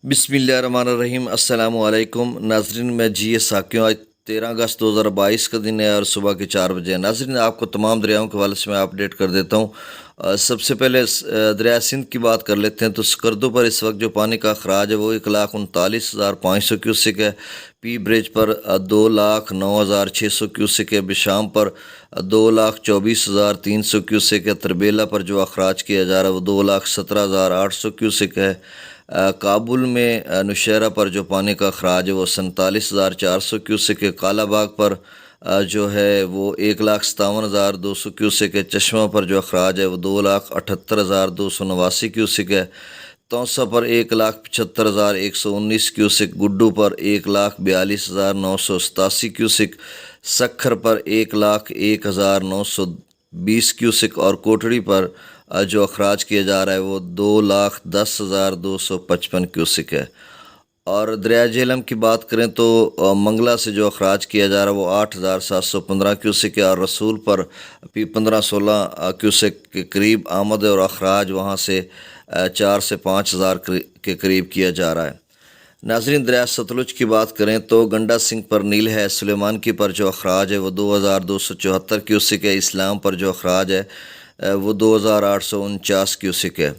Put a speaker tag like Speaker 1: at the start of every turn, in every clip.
Speaker 1: बिस्मिल्लाहिर्रहमानिर्रहीम। अस्सलाम वालेकुम नाजरीन, मैं जी साकियों। आज 13 अगस्त 2022 का दिन है और सुबह के 4 बजे है। नाजरीन, आपको तमाम दरियाओं के हवाले से मैं अपडेट कर देता हूँ। सबसे पहले दरिया सिंध की बात कर लेते हैं। तो स्कर्दो पर इस वक्त जो पानी का अखराज है वो 1,39,500 क्यूसिक है। पी ब्रिज पर 2,09,600 क्यूसिक है। बिशाम पर 2,24,300 क्यूसिक है। तरबेला पर जो अखराज किया जा रहा है वो 2,17,800 क्यूसिक है। काबुल में नौशहरा पर जो पानी का अखराज है वो 47,400 क्यूसिक है। काला बाग पर जो है वो 1,57,200 क्यूसिक है। चश्मा पर जो अखराज है वो 2,78,289 क्यूसिक है। तौसा पर 1,75,119 क्यूसिक। गुड्डू पर 1,42,987 क्यूसिक। सखर पर 1,01,920 क्यूसिक और कोटड़ी पर जो अखराज किया जा रहा है वो 2,10,255 क्यूसिक है। और दरिया झेलम की बात करें तो मंगला से जो अखराज किया जा रहा है वो 8,715 क्यूसिक है। और रसूल पर भी 15-16 क्यूसिक के करीब आमद और अखराज वहाँ से 4 से 5,000 के करीब किया जा रहा है। नाजरीन, दरिया सतलुज की बात करें तो गंडा सिंह पर नील है। सुलेमान की पर जो अखराज है वो 2,274 क्यूसिक है। इस्लाम पर जो अखराज है वो 2,849 क्यूसिक है।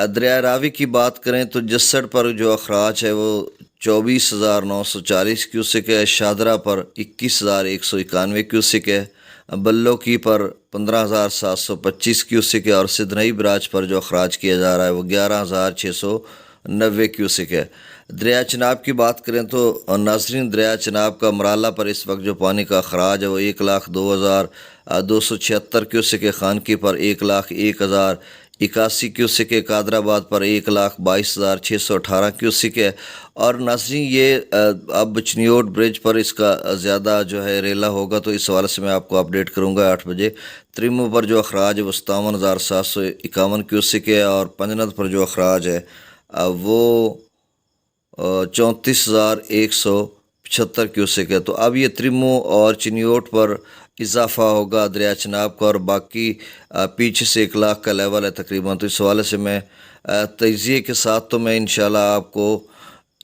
Speaker 1: दरिया रावी की बात करें तो जस्सड़ पर जो अखराज है वो 24,940 क्यूसिक है। शादरा पर 21,191 क्यूसिक है। बल्लो की पर 15,725 क्यूसिक है। और सिदनई बराज पर जो अखराज किया जा रहा है वो 11,690 क्यूसिक है। दरिया चनाब की बात करें तो नाजरीन, दरिया चनाब का मराला पर इस वक्त जो पानी का अखराज है वो 1,02,276 क्यूसिक है। खानकी पर 1,01,081 क्यूसिक है। कादराबाद पर 1,22,618 क्यूसिक है। और नाजरीन, ये अब चनियोट ब्रिज पर इसका ज़्यादा जो है रेला होगा, तो इस हवाले से मैं आपको अपडेट करूँगा 8 बजे। त्रिमो पर जो अखराज है वो 57,751 क्यूसिक है। और पंजनद पर जो अखराज है वो 34,175 क्यूसिक है। तो अब ये त्रिमो और चिनियोट पर इजाफा होगा दरिया चनाब का, और बाकी पीछे से 1 लाख का लेवल है तकरीबन। तो इस हवाले से मैं तजिए के साथ तो मैं इंशाल्लाह आपको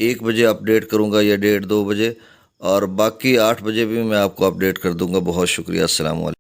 Speaker 1: 1 बजे अपडेट करूँगा या 1:30-2 बजे, और बाकी 8 बजे भी मैं आपको अपडेट कर दूँगा। बहुत शुक्रिया। अस्सलाम वालेकुम।